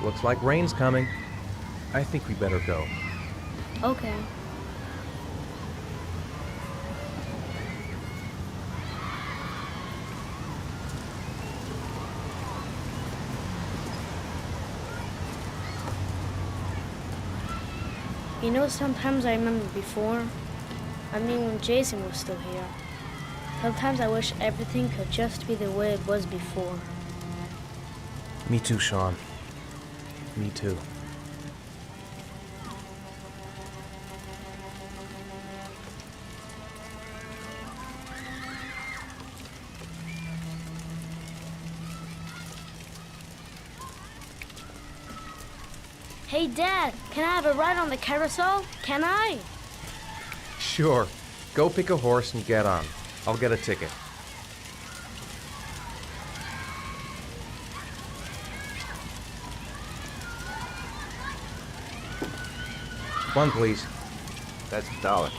Looks like rain's coming. I think we better go. Okay. You know, sometimes I remember before. I mean, when Jason was still here. Sometimes I wish everything could just be the way it was before. Me too, Sean. Me too. Hey, Dad, can I have a ride on the carousel? Can I? Sure. Go pick a horse and get on. I'll get a ticket. One, please. That's $1.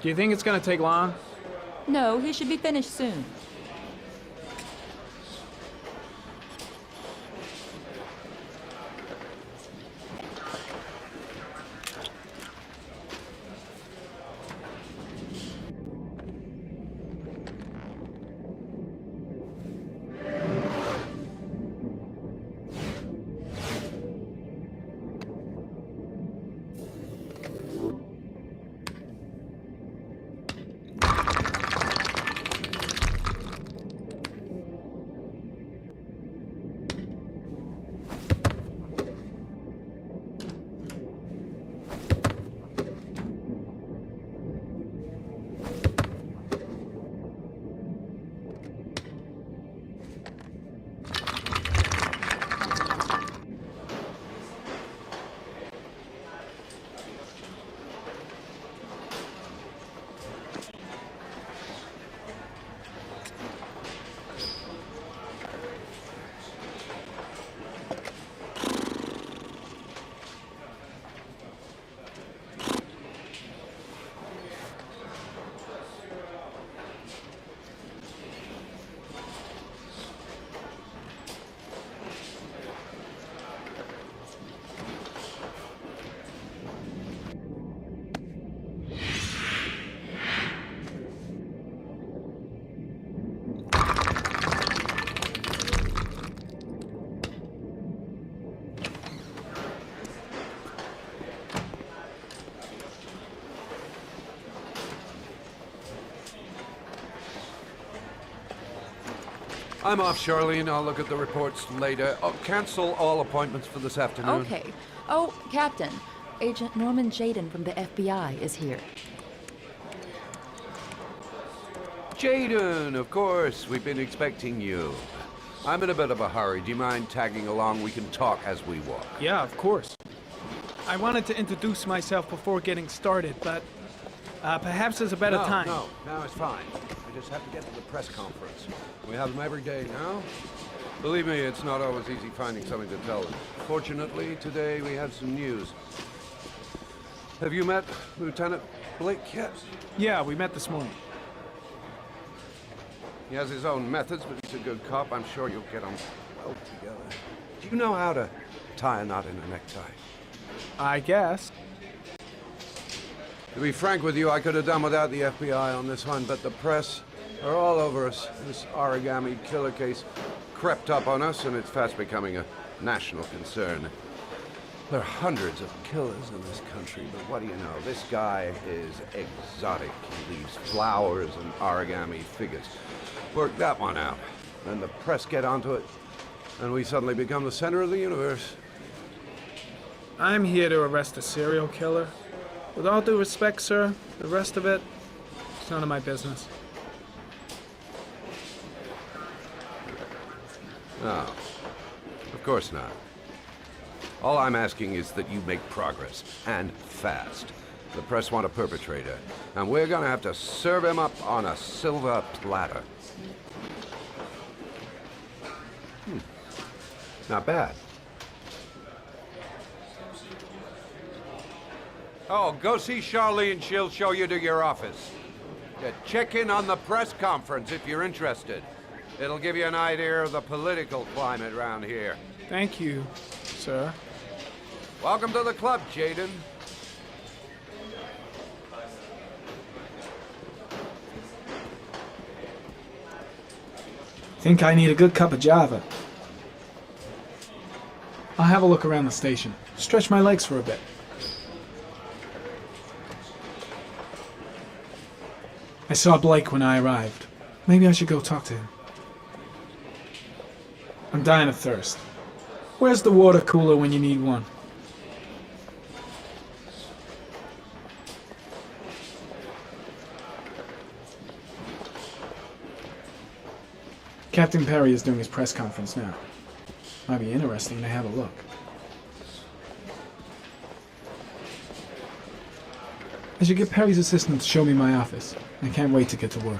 Do you think it's gonna take long? No, he should be finished soon. I'm off, Charlene. I'll look at the reports later. Oh, cancel all appointments for this afternoon. Okay. Oh, Captain. Agent Norman Jaden from the FBI is here. Jaden, of course. We've been expecting you. I'm in a bit of a hurry. Do you mind tagging along? We can talk as we walk. Yeah, of course. I wanted to introduce myself before getting started, but perhaps there's a better time. No, it's fine. We just have to get to the press conference. We have them every day now. Believe me, it's not always easy finding something to tell them. Fortunately, today we have some news. Have you met Lieutenant Blake yet? Yeah, we met this morning. He has his own methods, but he's a good cop. I'm sure you'll get on well together. Do you know how to tie a knot in a necktie? I guess. To be frank with you, I could have done without the FBI on this one, but the press are all over us. This origami killer case crept up on us, and it's fast becoming a national concern. There are hundreds of killers in this country, but what do you know? This guy is exotic. He leaves flowers and origami figures. Work that one out. Then the press get onto it, and we suddenly become the center of the universe. I'm here to arrest a serial killer. With all due respect, sir, the rest of it, it's none of my business. No, of course not. All I'm asking is that you make progress, and fast. The press want a perpetrator, and we're gonna have to serve him up on a silver platter. Not bad. Oh, go see Charlene. She'll show you to your office. Check in on the press conference if you're interested. It'll give you an idea of the political climate around here. Thank you, sir. Welcome to the club, Jaden. Think I need a good cup of java. I'll have a look around the station. Stretch my legs for a bit. I saw Blake when I arrived. Maybe I should go talk to him. I'm dying of thirst. Where's the water cooler when you need one? Captain Perry is doing his press conference now. Might be interesting to have a look. I should get Perry's assistant to show me my office. I can't wait to get to work.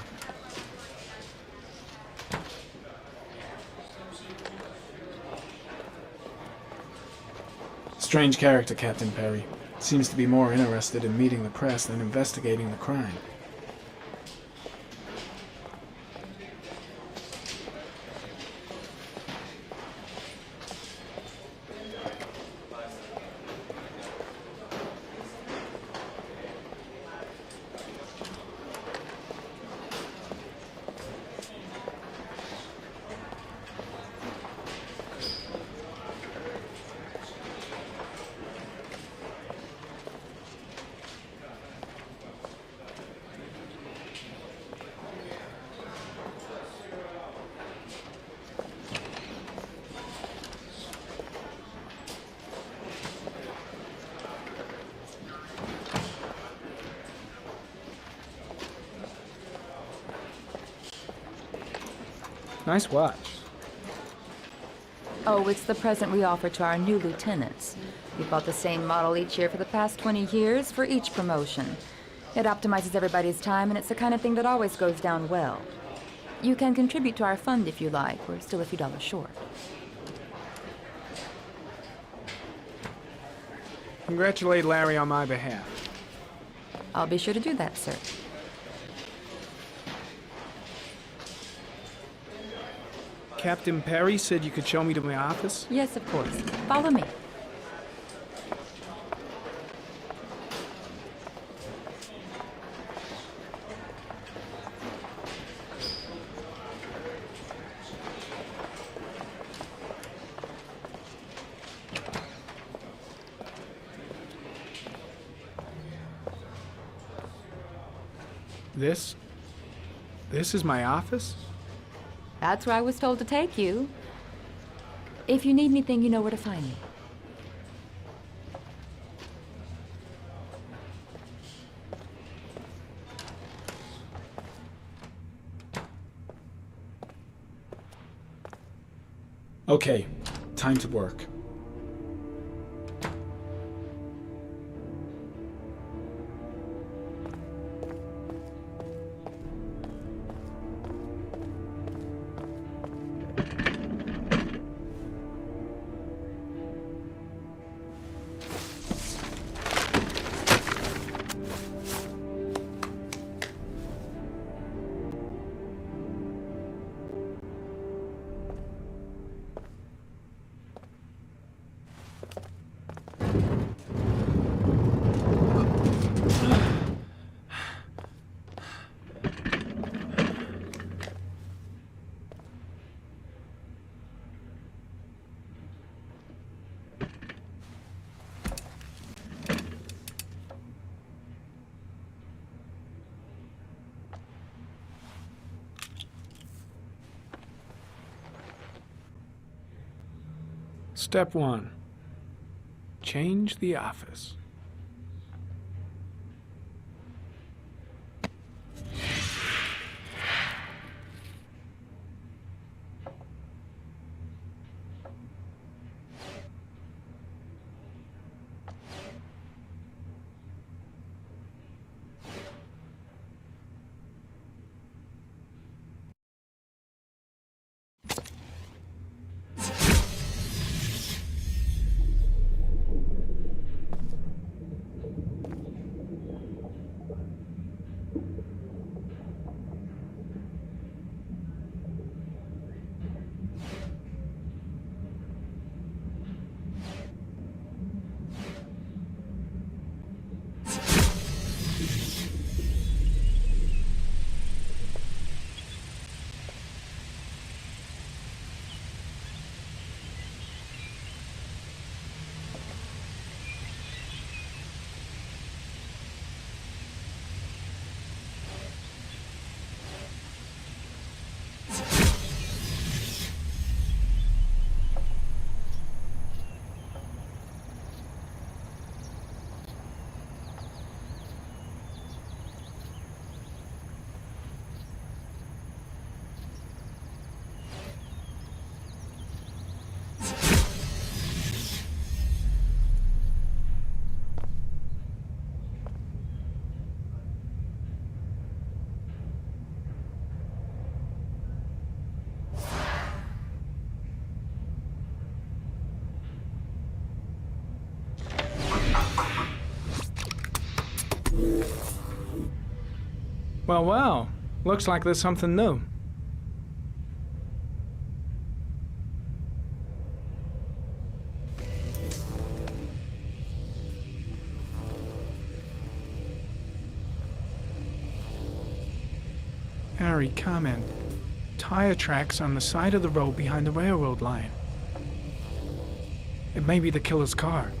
Strange character, Captain Perry. Seems to be more interested in meeting the press than investigating the crime. Nice watch. Oh, it's the present we offer to our new lieutenants. We bought the same model each year for the past 20 years for each promotion. It optimizes everybody's time, and it's the kind of thing that always goes down well. You can contribute to our fund if you like. We're still a few dollars short. Congratulate Larry on my behalf. I'll be sure to do that, sir. Captain Perry said you could show me to my office? Yes, of course. Follow me. This is my office? That's where I was told to take you. If you need anything, you know where to find me. Okay, time to work. Step 1. Change the office. Well, well. Looks like there's something new. Harry, comment. Tire tracks on the side of the road behind the railroad line. It may be the killer's car.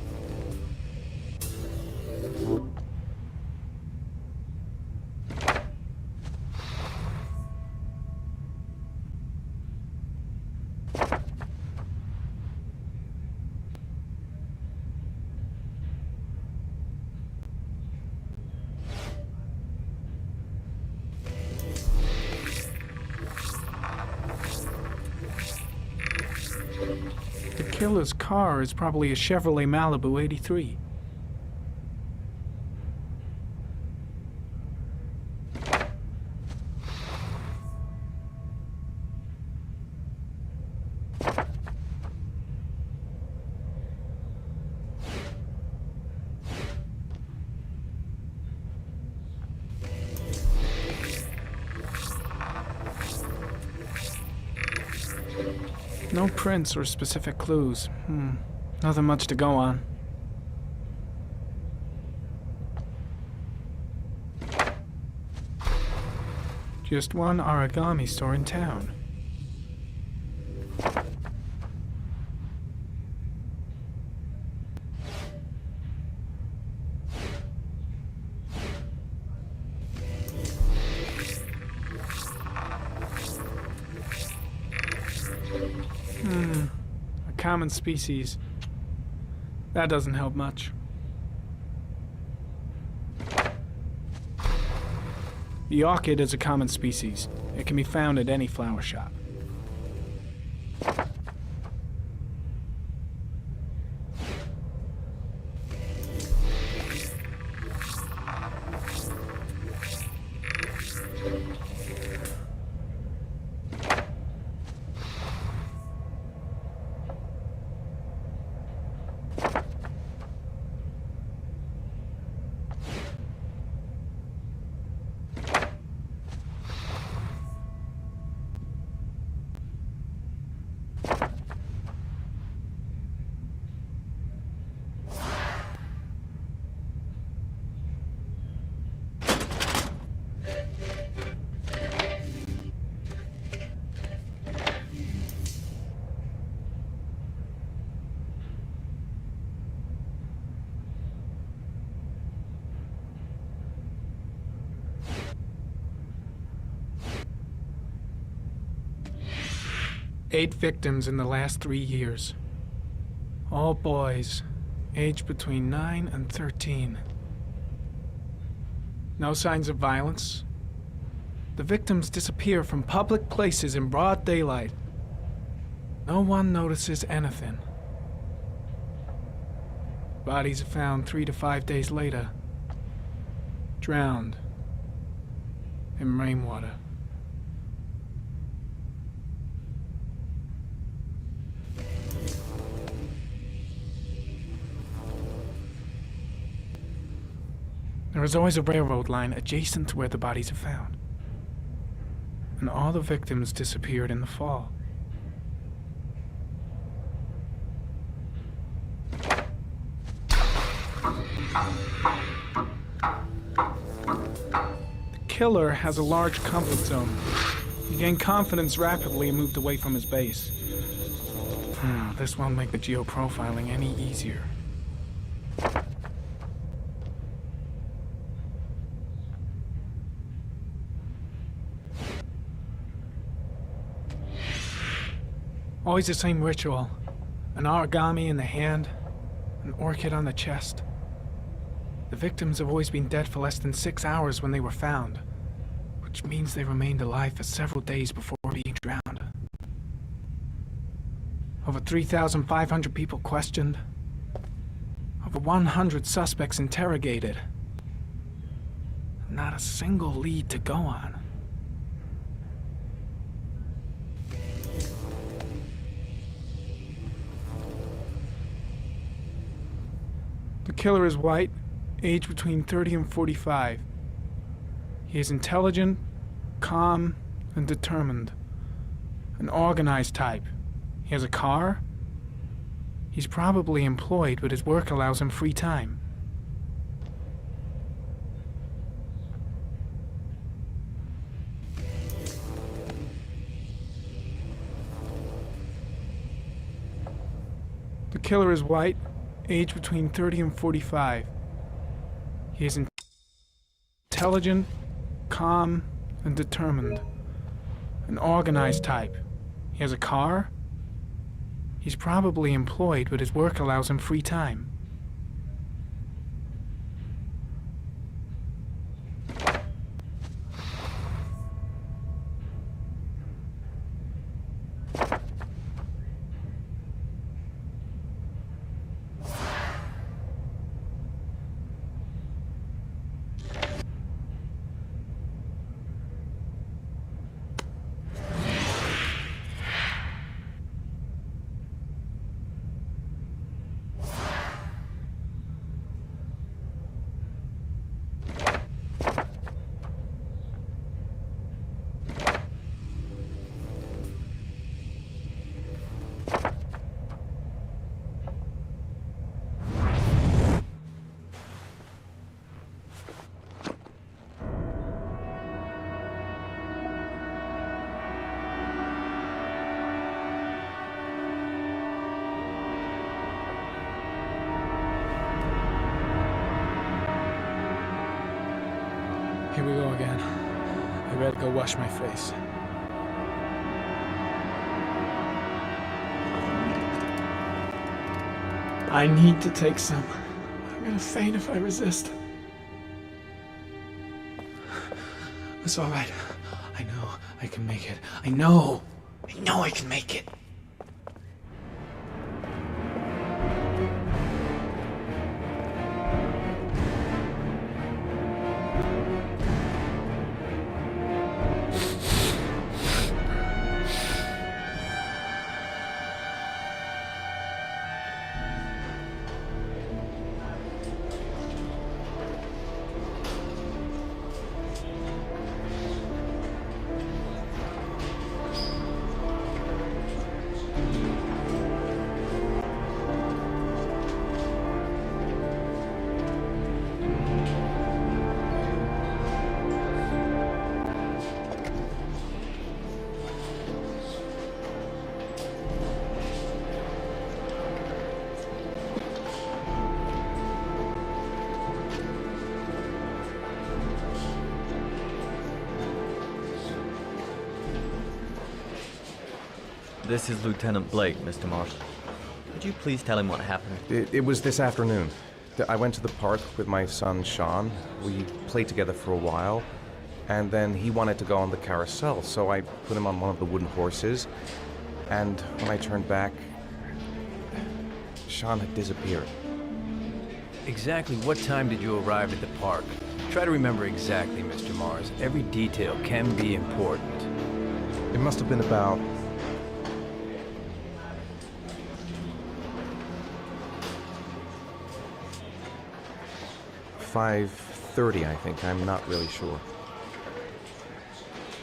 The killer's car is probably a Chevrolet Malibu 83. No prints or specific clues. Nothing much to go on. Just one origami store in town. common species. That doesn't help much. The orchid is a common species. It can be found at any flower shop. Eight victims in the last 3 years. All boys, aged between 9 and 13. No signs of violence. The victims disappear from public places in broad daylight. No one notices anything. Bodies are found 3 to 5 days later, drowned in rainwater. There is always a railroad line adjacent to where the bodies are found. And all the victims disappeared in the fall. The killer has a large comfort zone. He gained confidence rapidly and moved away from his base. This won't make the geoprofiling any easier. Always the same ritual. An origami in the hand, an orchid on the chest. The victims have always been dead for less than 6 hours when they were found, which means they remained alive for several days before being drowned. Over 3,500 people questioned. Over 100 suspects interrogated. Not a single lead to go on. The killer is white, aged between 30 and 45. He is intelligent, calm, and determined. An organized type. He has a car. He's probably employed, but his work allows him free time. The killer is white, aged between 30 and 45. He is intelligent, calm, and determined. An organized type. He has a car. He's probably employed, but his work allows him free time. Here we go again. I better go wash my face. I need to take some. I'm gonna faint if I resist. It's all right. I know I can make it. I know I can make it. This is Lieutenant Blake, Mr. Marshall. Could you please tell him what happened? It was this afternoon. I went to the park with my son, Sean. We played together for a while, and then he wanted to go on the carousel, so I put him on one of the wooden horses, and when I turned back, Sean had disappeared. Exactly what time did you arrive at the park? Try to remember exactly, Mr. Mars. Every detail can be important. It must have been about 5:30, I think. I'm not really sure.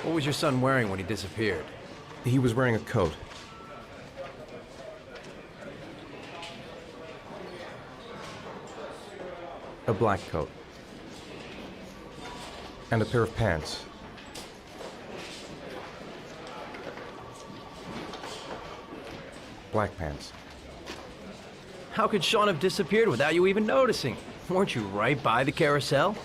What was your son wearing when he disappeared? He was wearing a coat. A black coat. And a pair of pants. Black pants. How could Sean have disappeared without you even noticing? Weren't you right by the carousel?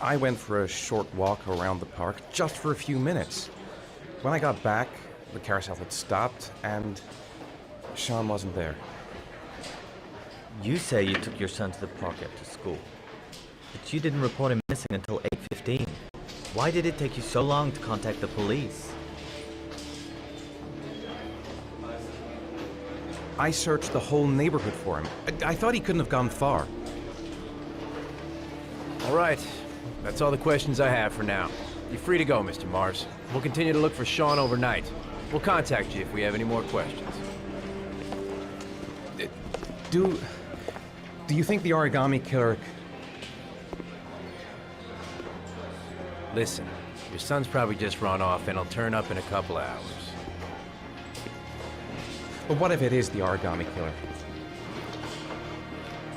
I went for a short walk around the park, just for a few minutes. When I got back, the carousel had stopped, and Sean wasn't there. You say you took your son to the park after school, but you didn't report him missing until 8:15. Why did it take you so long to contact the police? I searched the whole neighborhood for him. I thought he couldn't have gone far. All right. That's all the questions I have for now. You're free to go, Mr. Mars. We'll continue to look for Sean overnight. We'll contact you if we have any more questions. Do you think the origami killer... Listen, your son's probably just run off and he'll turn up in a couple of hours. But what if it is the origami killer?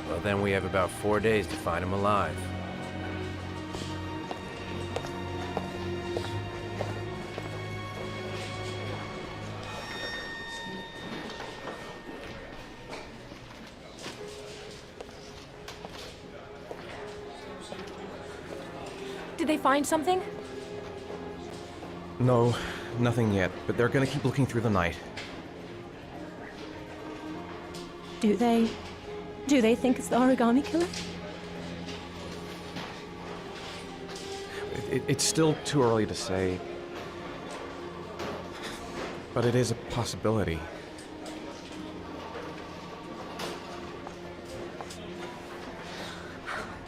Well, then we have about 4 days to find him alive. Did they find something? No, nothing yet, but they're gonna keep looking through the night. Do they think it's the origami killer? It's still too early to say, but it is a possibility.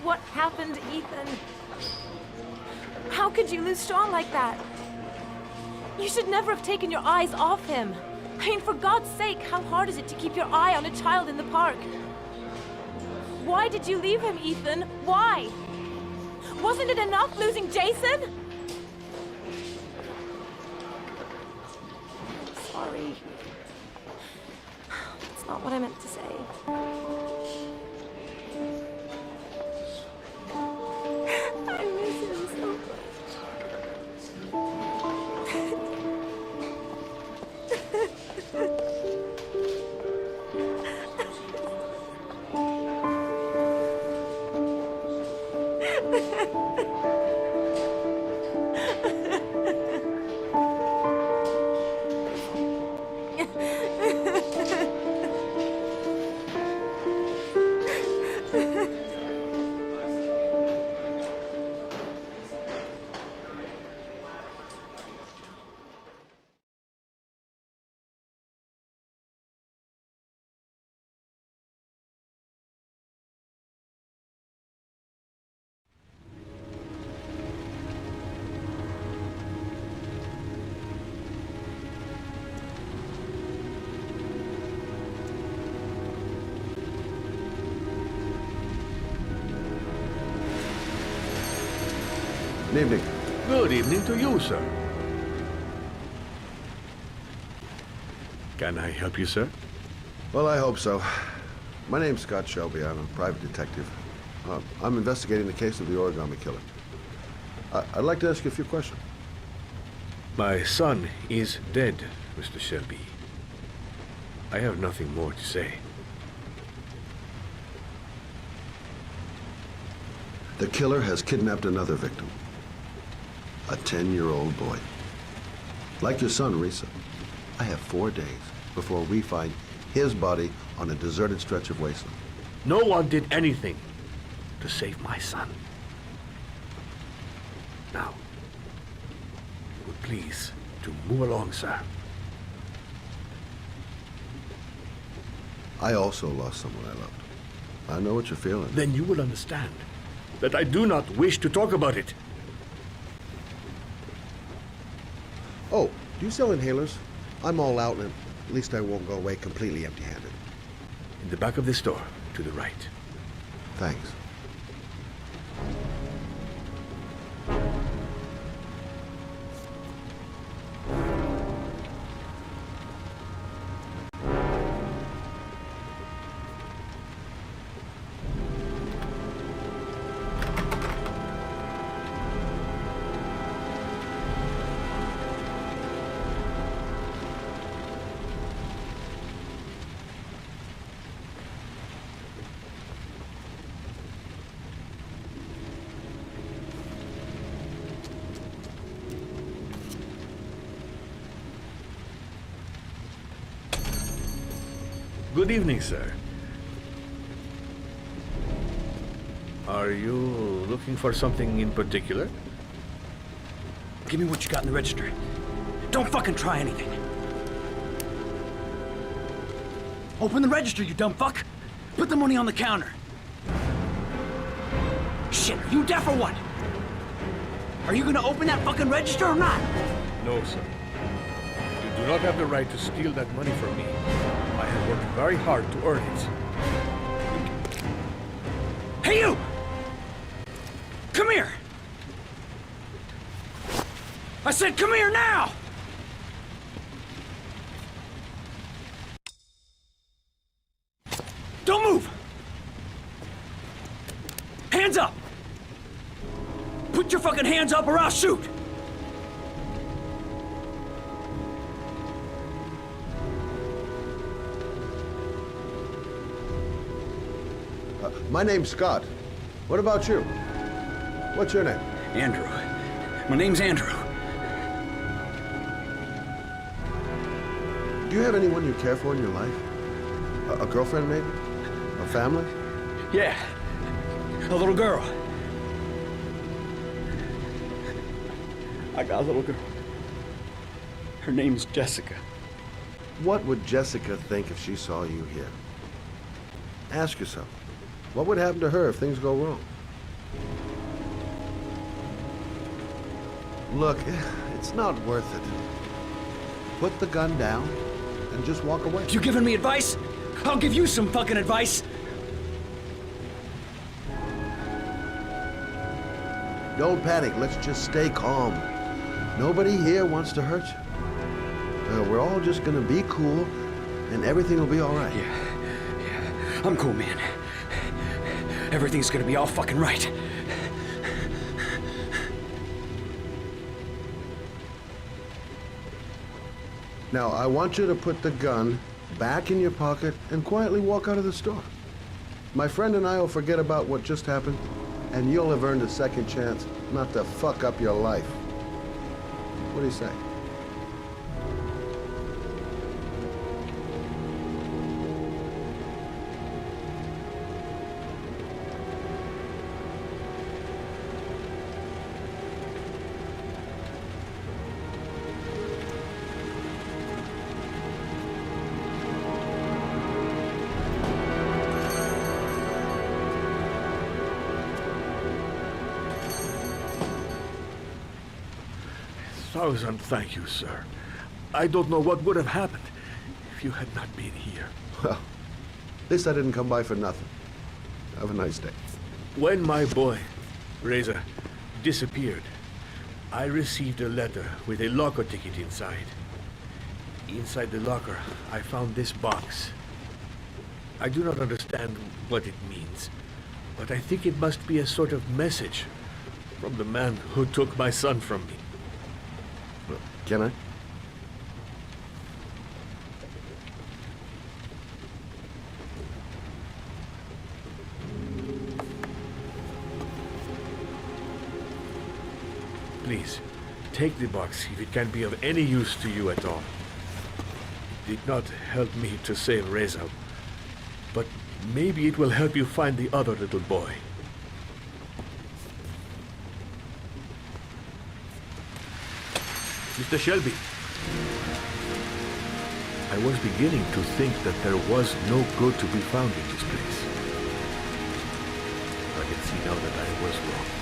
What happened, Ethan? How could you lose Sean like that? You should never have taken your eyes off him. I mean, for God's sake, how hard is it to keep your eye on a child in the park? Why did you leave him, Ethan? Why? Wasn't it enough losing Jason? I'm sorry. That's not what I meant to say. I miss him so much. Evening. Good evening to you, sir. Can I help you, sir? Well, I hope so. My name's Scott Shelby. I'm a private detective. I'm investigating the case of the origami killer. I'd like to ask you a few questions. My son is dead, Mr. Shelby. I have nothing more to say. The killer has kidnapped another victim. A 10-year-old boy. Like your son, Risa, I have 4 days before we find his body on a deserted stretch of wasteland. No one did anything to save my son. Now, would please to move along, sir. I also lost someone I loved. I know what you're feeling. Then you will understand that I do not wish to talk about it. Oh, do you sell inhalers? I'm all out, and at least I won't go away completely empty-handed. In the back of the store, to the right. Thanks. Good evening, sir. Are you looking for something in particular? Give me what you got in the register. Don't fucking try anything. Open the register, you dumb fuck. Put the money on the counter. Shit, are you deaf or what? Are you gonna open that fucking register or not? No, sir. You do not have the right to steal that money from me. I have worked very hard to earn it. Hey, you! Come here! I said come here now! Don't move! Hands up! Put your fucking hands up or I'll shoot! My name's Scott. What about you? What's your name? Andrew. My name's Andrew. Do you have anyone you care for in your life? A girlfriend, maybe? A family? Yeah. A little girl. I got a little girl. Her name's Jessica. What would Jessica think if she saw you here? Ask yourself, what would happen to her if things go wrong? Look, it's not worth it. Put the gun down and just walk away. You giving me advice? I'll give you some fucking advice. Don't panic. Let's just stay calm. Nobody here wants to hurt you. We're all just gonna be cool, and everything will be all right. Yeah. I'm cool, man. Everything's gonna be all fucking right. Now, I want you to put the gun back in your pocket and quietly walk out of the store. My friend and I will forget about what just happened, and you'll have earned a second chance not to fuck up your life. What do you say? Thousand thank you, sir. I don't know what would have happened if you had not been here. Well, at least I didn't come by for nothing. Have a nice day. When my boy, Reza, disappeared, I received a letter with a locker ticket inside. Inside the locker, I found this box. I do not understand what it means, but I think it must be a sort of message from the man who took my son from me. Can I? Please, take the box if it can be of any use to you at all. It did not help me to save Reza, but maybe it will help you find the other little boy. Mr. Shelby. I was beginning to think that there was no good to be found in this place. I can see now that I was wrong.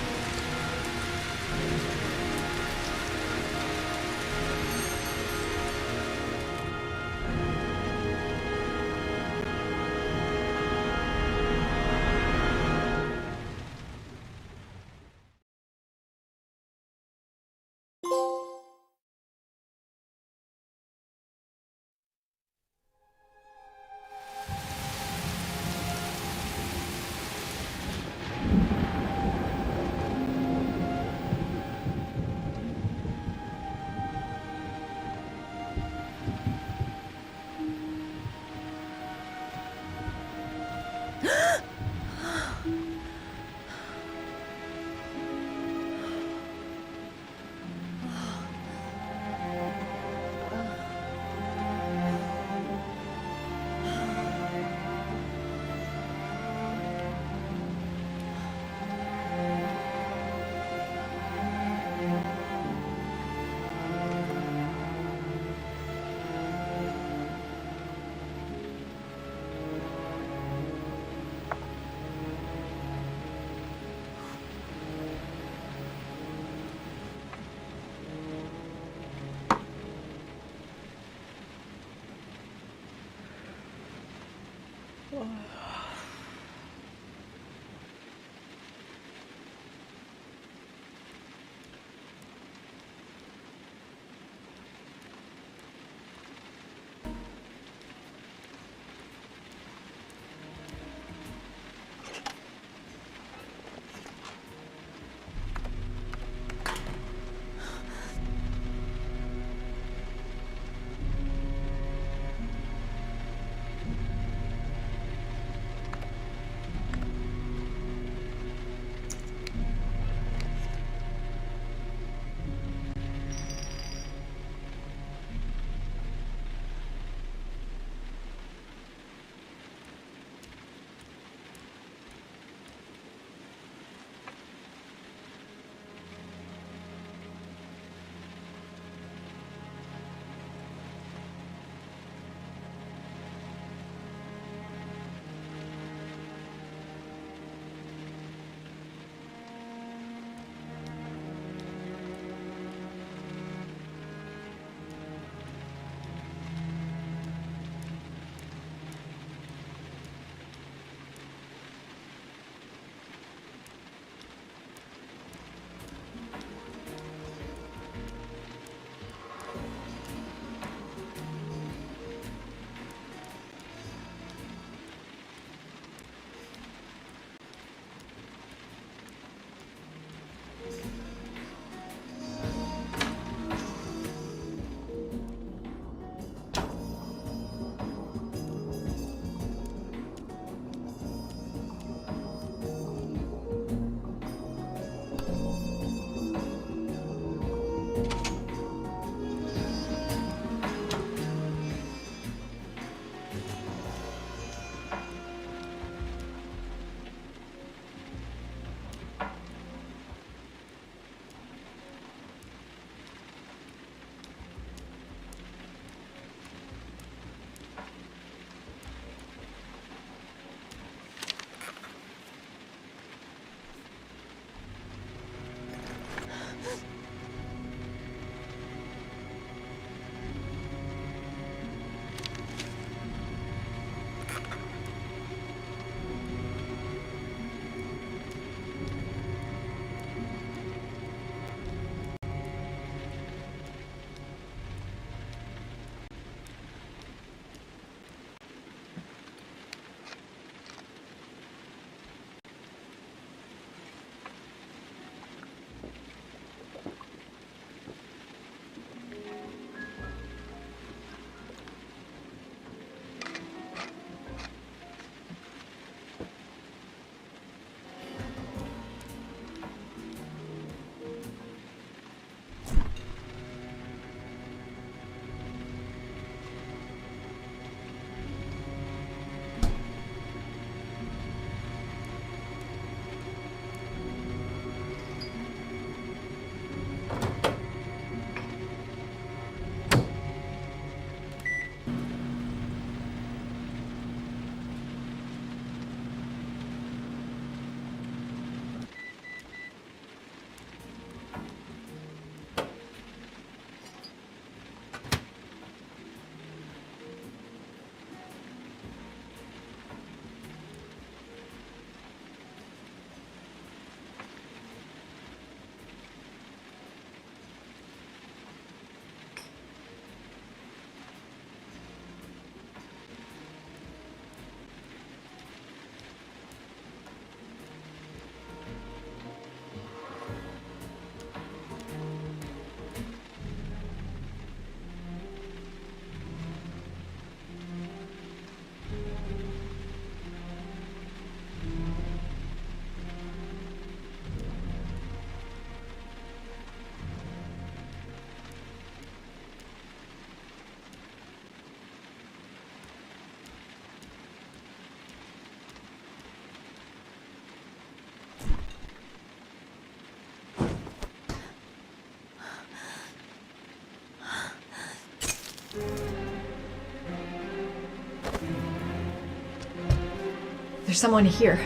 There's someone here.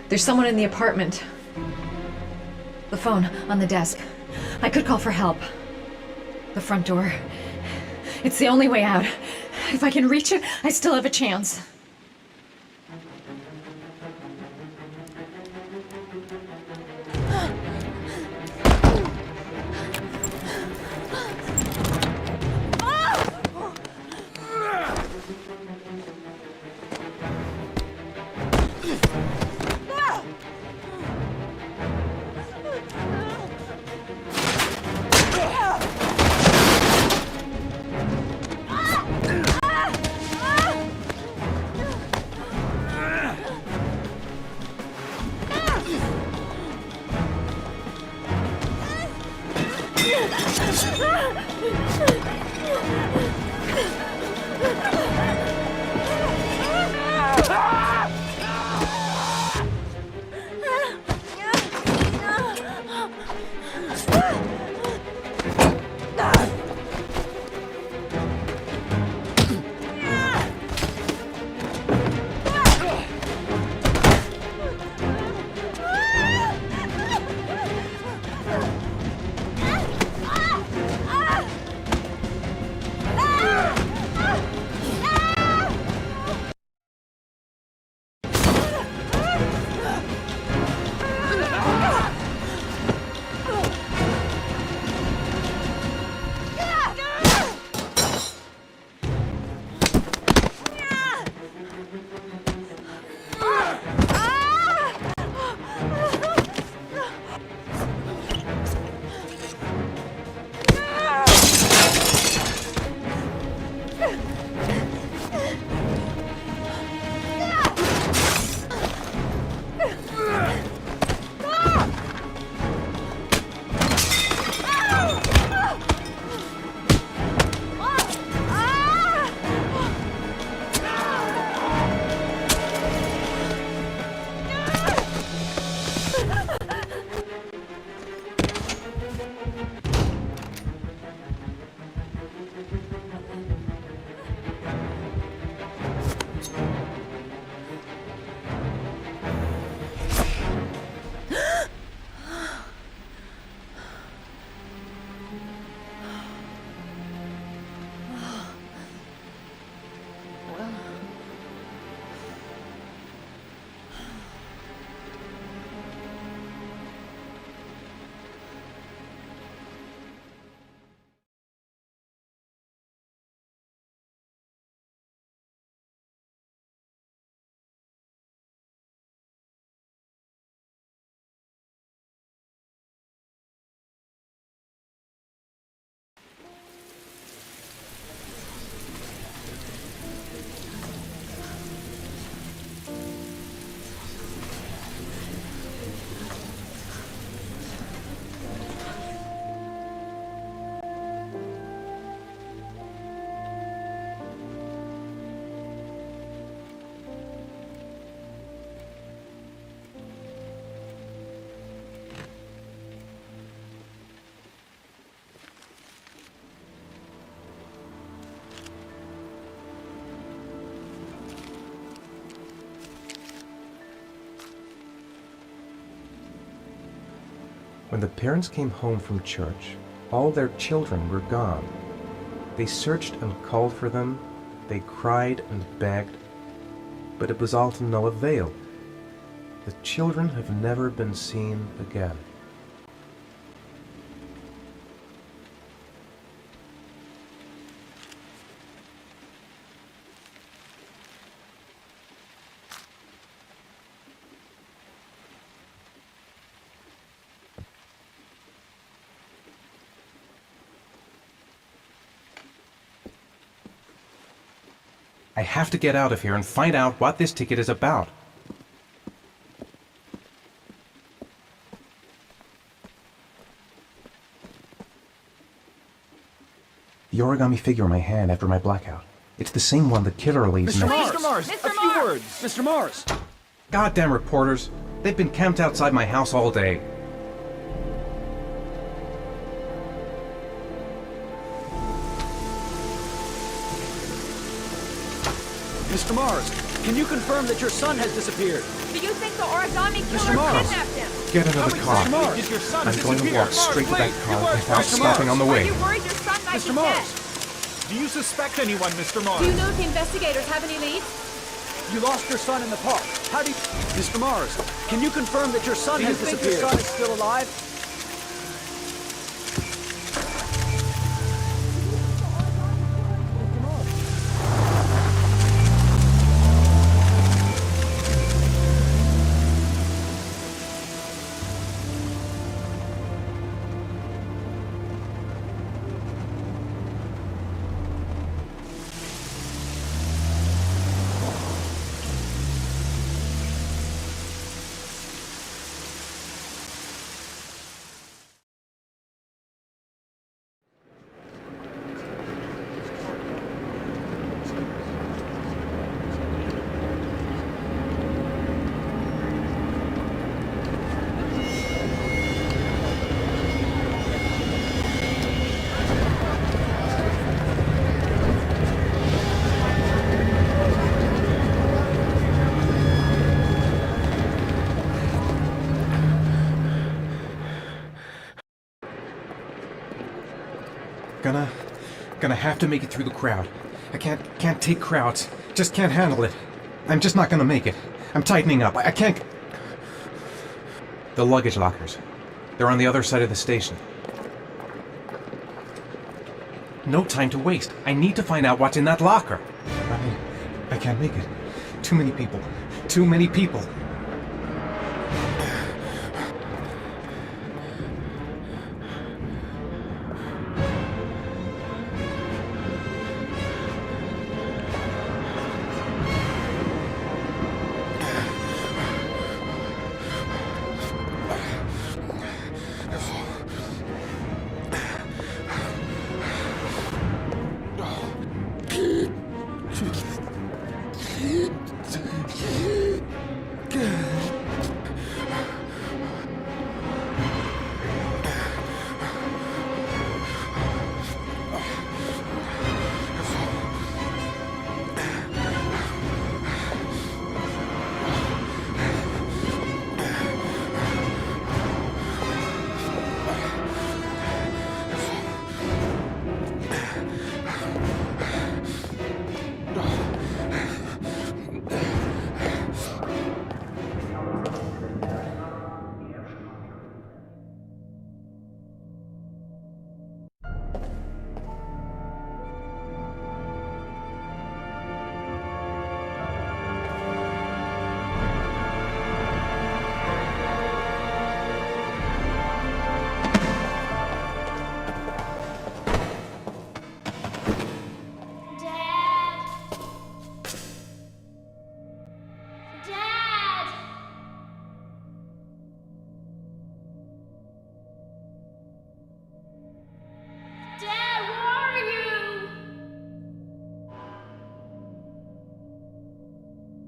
There's someone in the apartment. The phone on the desk. I could call for help. The front door. It's the only way out. If I can reach it, I still have a chance. When the parents came home from church, all their children were gone. They searched and called for them, they cried and begged, but it was all to no avail. The children have never been seen again. I have to get out of here and find out what this ticket is about. The origami figure in my hand after my blackout. It's the same one the killer leaves in the... Mr. Mars! Mr. A few Mars! words! Mr. Mars! Goddamn reporters! They've been camped outside my house all day. Mr. Mars, can you confirm that your son has disappeared? Do you think the origami Mr. killer Mars. kidnapped him? Get another car. Did your son I'm going to walk straight to that car without Mr. stopping Mars. on the Are way. you worried your son might Mr. be Mars, dead? do you suspect anyone, Mr. Mars? Do you know if the investigators have any leads? You lost your son in the park. How do you... Mr. Mars, can you confirm that your son has disappeared? Your son is still alive? Gonna have to make it through the crowd. I can't take crowds. Just can't handle it. I'm just not gonna make it. I'm tightening up. I can't... The luggage lockers. They're on the other side of the station. No time to waste. I need to find out what's in that locker. I can't make it. Too many people. Too many people.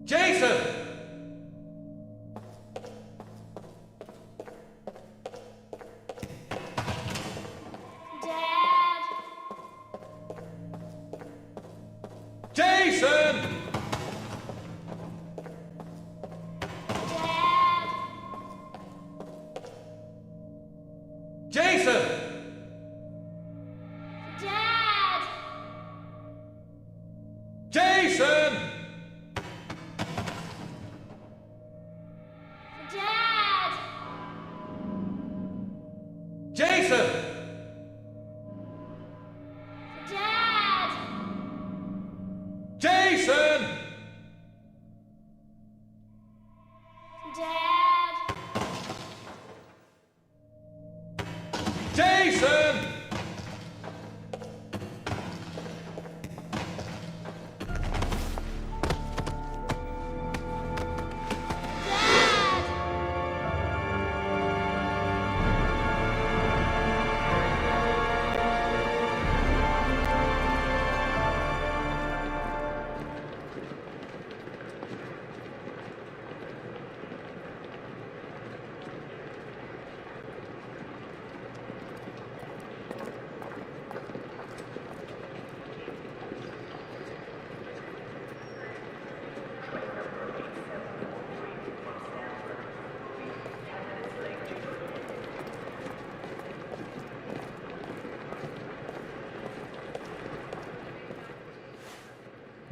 Jason! Jason! Jason! Jason! Jason! Jason!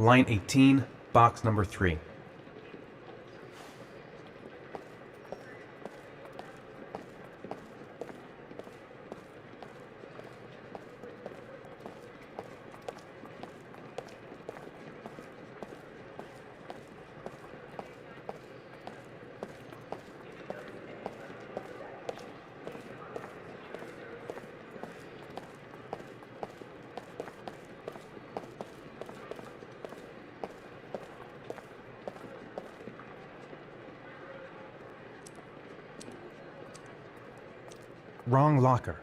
Line 18, box number 3. Wrong locker.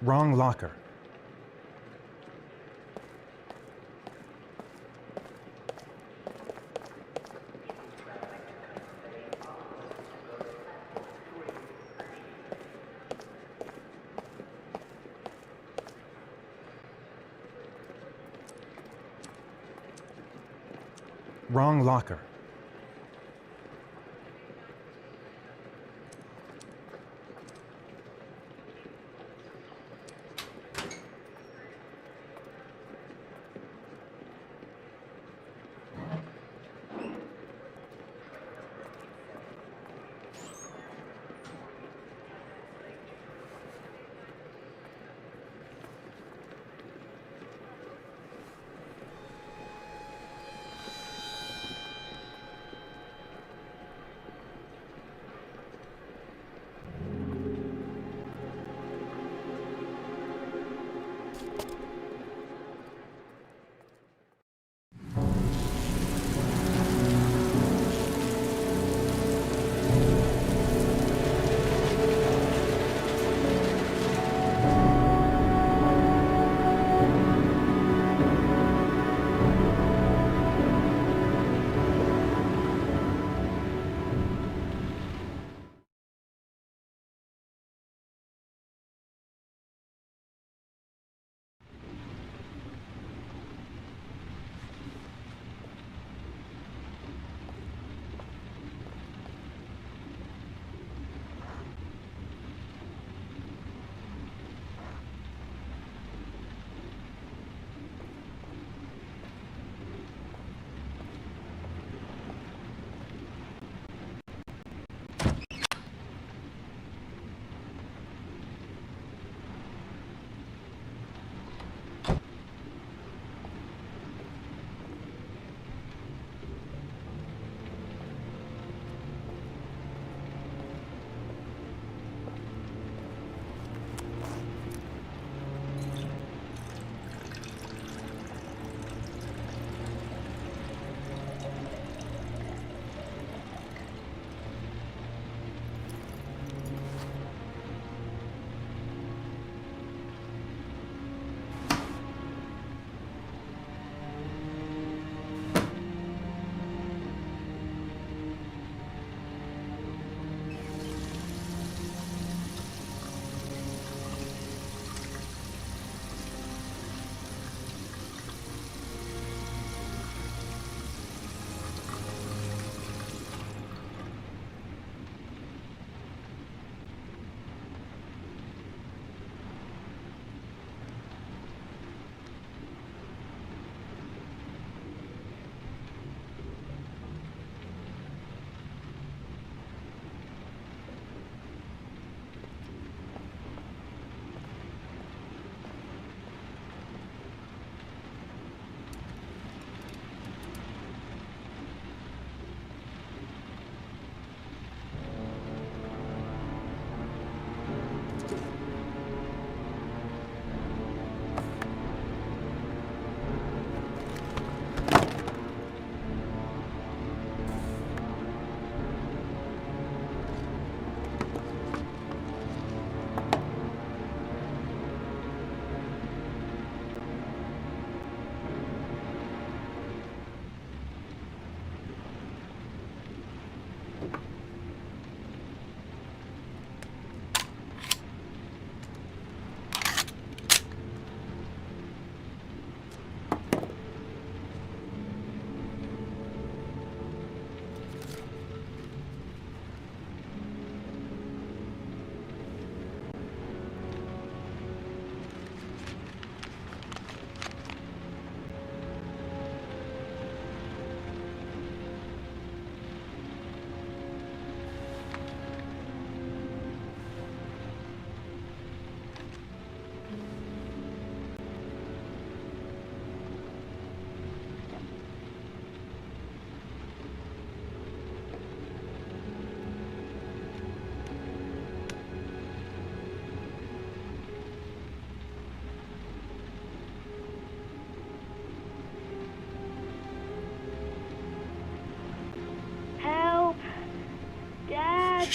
Wrong locker. Wrong locker.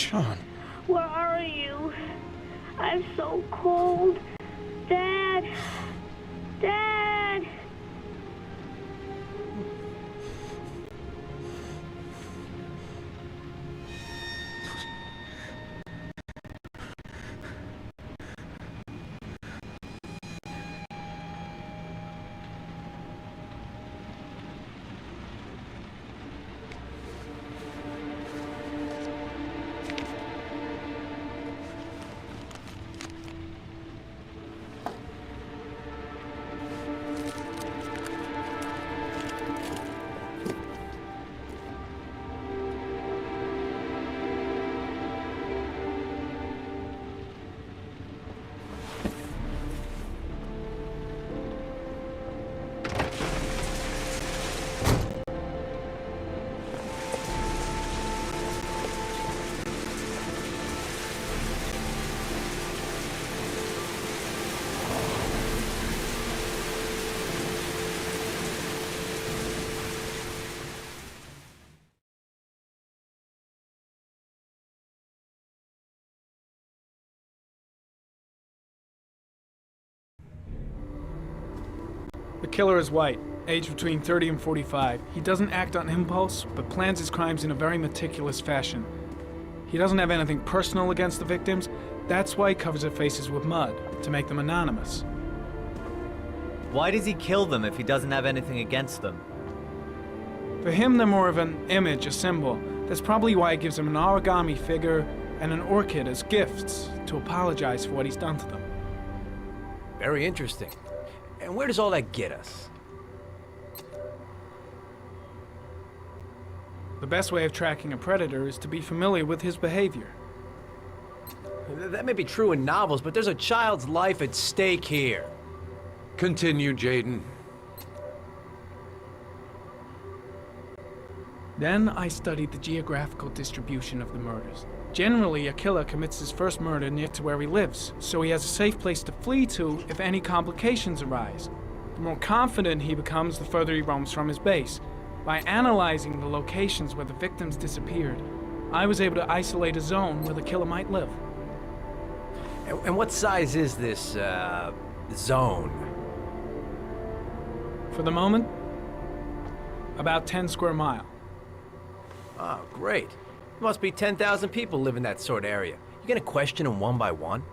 Sean. Where are you? I'm so cold. Dad! Dad! The killer is white, aged between 30 and 45. He doesn't act on impulse, but plans his crimes in a very meticulous fashion. He doesn't have anything personal against the victims. That's why he covers their faces with mud, to make them anonymous. Why does he kill them if he doesn't have anything against them? For him, they're more of an image, a symbol. That's probably why he gives them an origami figure and an orchid as gifts to apologize for what he's done to them. Very interesting. And where does all that get us? The best way of tracking a predator is to be familiar with his behavior. That may be true in novels, but there's a child's life at stake here. Continue, Jaden. Then I studied the geographical distribution of the murders. Generally, a killer commits his first murder near to where he lives, so he has a safe place to flee to if any complications arise. The more confident he becomes, the further he roams from his base. By analyzing the locations where the victims disappeared, I was able to isolate a zone where the killer might live. And what size is this, zone? For the moment, about 10 square mile. Oh, great. There must be 10,000 people live in that sort of area. You gonna question them one by one?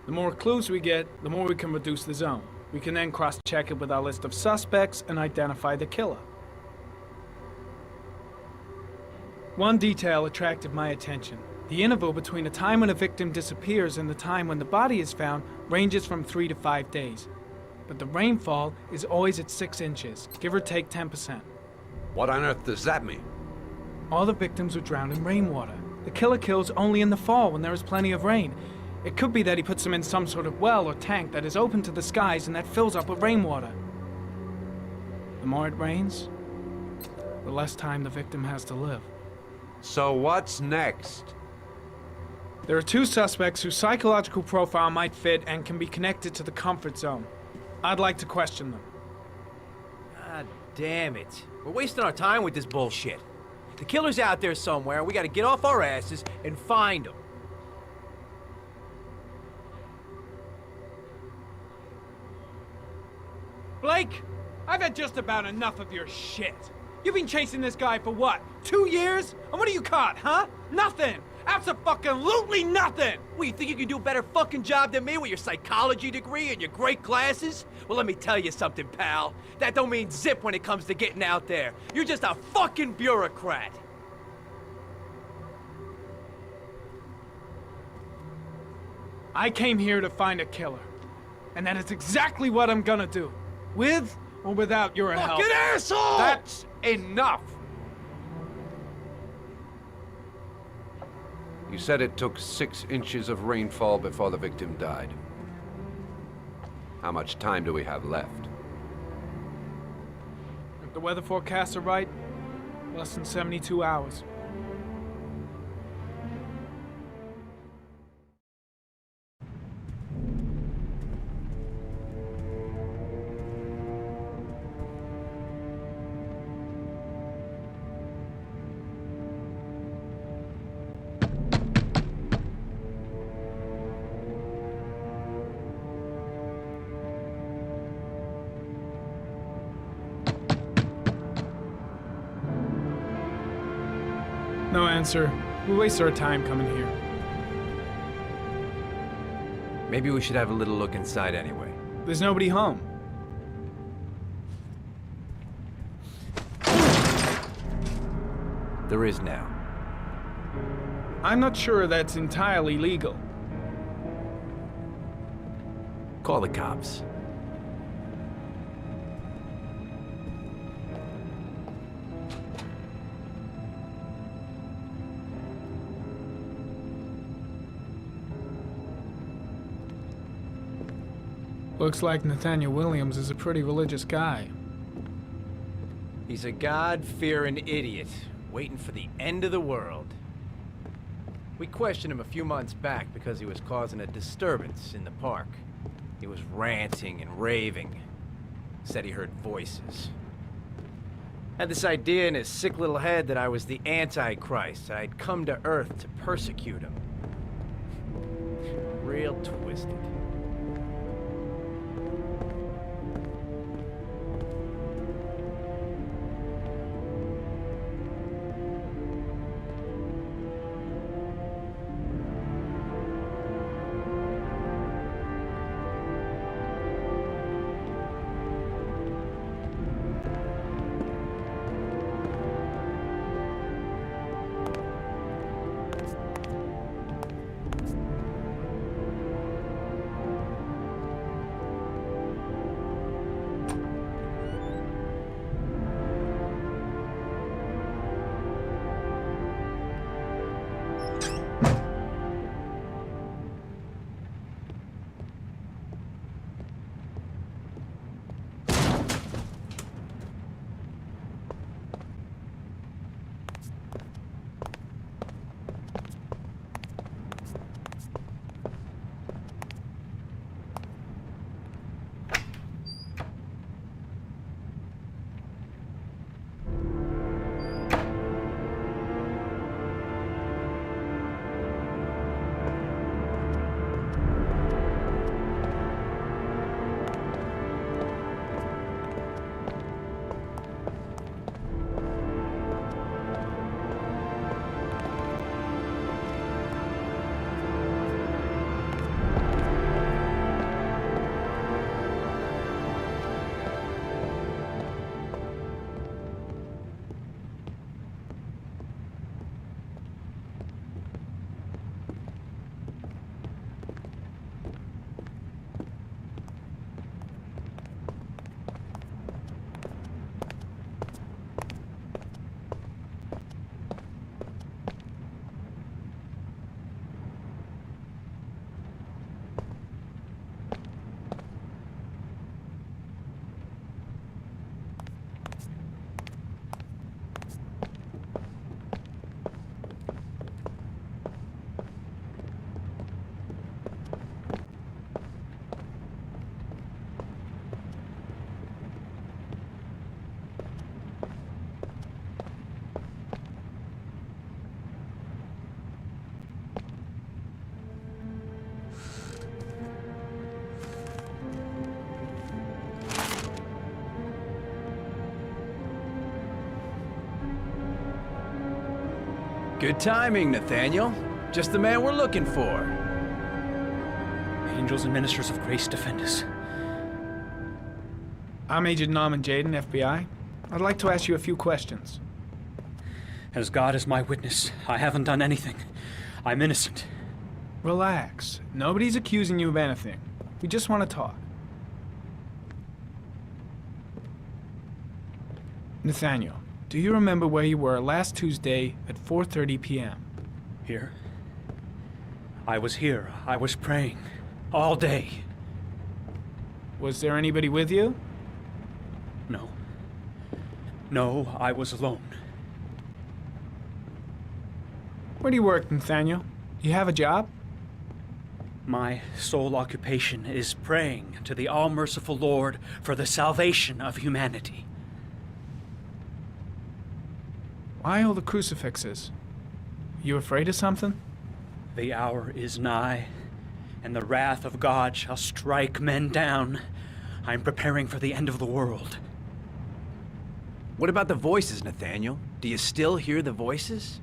The more clues we get, the more we can reduce the zone. We can then cross-check it with our list of suspects and identify the killer. One detail attracted my attention. The interval between the time when a victim disappears and the time when the body is found ranges from 3 to 5 days. But the rainfall is always at 6 inches, give or take 10%. What on earth does that mean? All the victims were drowned in rainwater. The killer kills only in the fall when there is plenty of rain. It could be that he puts them in some sort of well or tank that is open to the skies and that fills up with rainwater. The more it rains, the less time the victim has to live. So what's next? There are 2 suspects whose psychological profile might fit and can be connected to the comfort zone. I'd like to question them. God damn it. We're wasting our time with this bullshit. The killer's out there somewhere, and we gotta get off our asses and find him. Blake, I've had just about enough of your shit. You've been chasing this guy for what, 2 years? And what are you caught, huh? Nothing! Abso-fucking-lutely nothing! What, you think you can do a better fucking job than me with your psychology degree and your great glasses? Well, let me tell you something, pal. That don't mean zip when it comes to getting out there. You're just a fucking bureaucrat. I came here to find a killer. And that is exactly what I'm gonna do. With or without your help. Fucking asshole! That's enough! You said it took 6 inches of rainfall before the victim died. How much time do we have left? If the weather forecasts are right, less than 72 hours. answer. We waste our time coming here. Maybe we should have a little look inside anyway. There's nobody home. There is now. I'm not sure that's entirely legal. Call the cops. Looks like Nathaniel Williams is a pretty religious guy. He's a God-fearing idiot, waiting for the end of the world. We questioned him a few months back because he was causing a disturbance in the park. He was ranting and raving. Said he heard voices. Had this idea in his sick little head that I was the Antichrist. I'd come to Earth to persecute him. Real twisted. Good timing, Nathaniel. Just the man we're looking for. Angels and ministers of grace defend us. I'm Agent Norman Jaden, FBI. I'd like to ask you a few questions. As God is my witness, I haven't done anything. I'm innocent. Relax. Nobody's accusing you of anything. We just want to talk. Nathaniel, do you remember where you were last Tuesday at 4:30 p.m.? Here? I was here. I was praying. All day. Was there anybody with you? No. No, I was alone. Where do you work, Nathaniel? You have a job? My sole occupation is praying to the all-merciful Lord for the salvation of humanity. Why all the crucifixes? You afraid of something? The hour is nigh, and the wrath of God shall strike men down. I'm preparing for the end of the world. What about the voices, Nathaniel? Do you still hear the voices?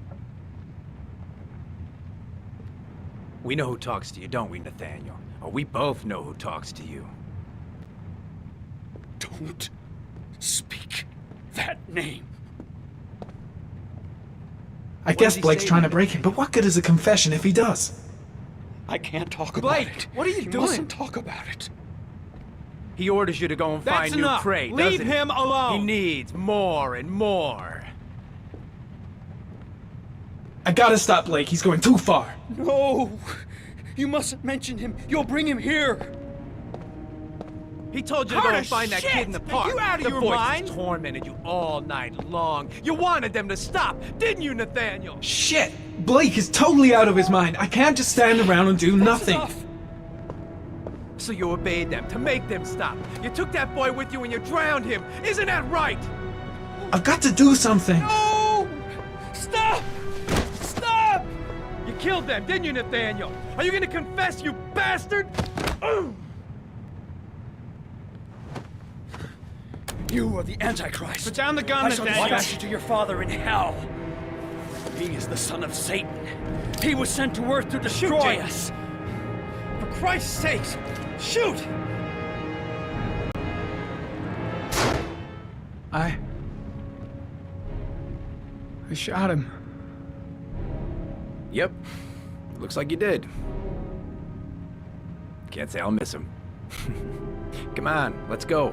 We know who talks to you, don't we, Nathaniel? Or we both know who talks to you. Don't speak that name. I guess Blake's trying to break him, but what good is a confession if he does? I can't talk about Blake, it. what are you You doing? mustn't talk about it. He orders you to go and That's find enough. new prey, Leave doesn't he? him alone. He needs more and more. I gotta stop Blake. He's going too far. No! You mustn't mention him. You'll bring him here. He told you to go and find that shit! kid in the Are park. you out of the your voices mind? tormented you all night long. You wanted them to stop, didn't you, Nathaniel? Shit! Blake is totally out of his mind. I can't just stand around and do nothing. Enough. So you obeyed them to make them stop. You took that boy with you and you drowned him. Isn't that right? I've got to do something. No! Stop! Stop! You killed them, didn't you, Nathaniel? Are you gonna confess, you bastard? You are the Antichrist. Put down the gun, I shall Nathaniel. dispatch you to your father in hell. He is the son of Satan. He was sent to earth to destroy Jaden. us. For Christ's sakes, shoot! I shot him. Yep. Looks like you did. Can't say I'll miss him. Come on, let's go.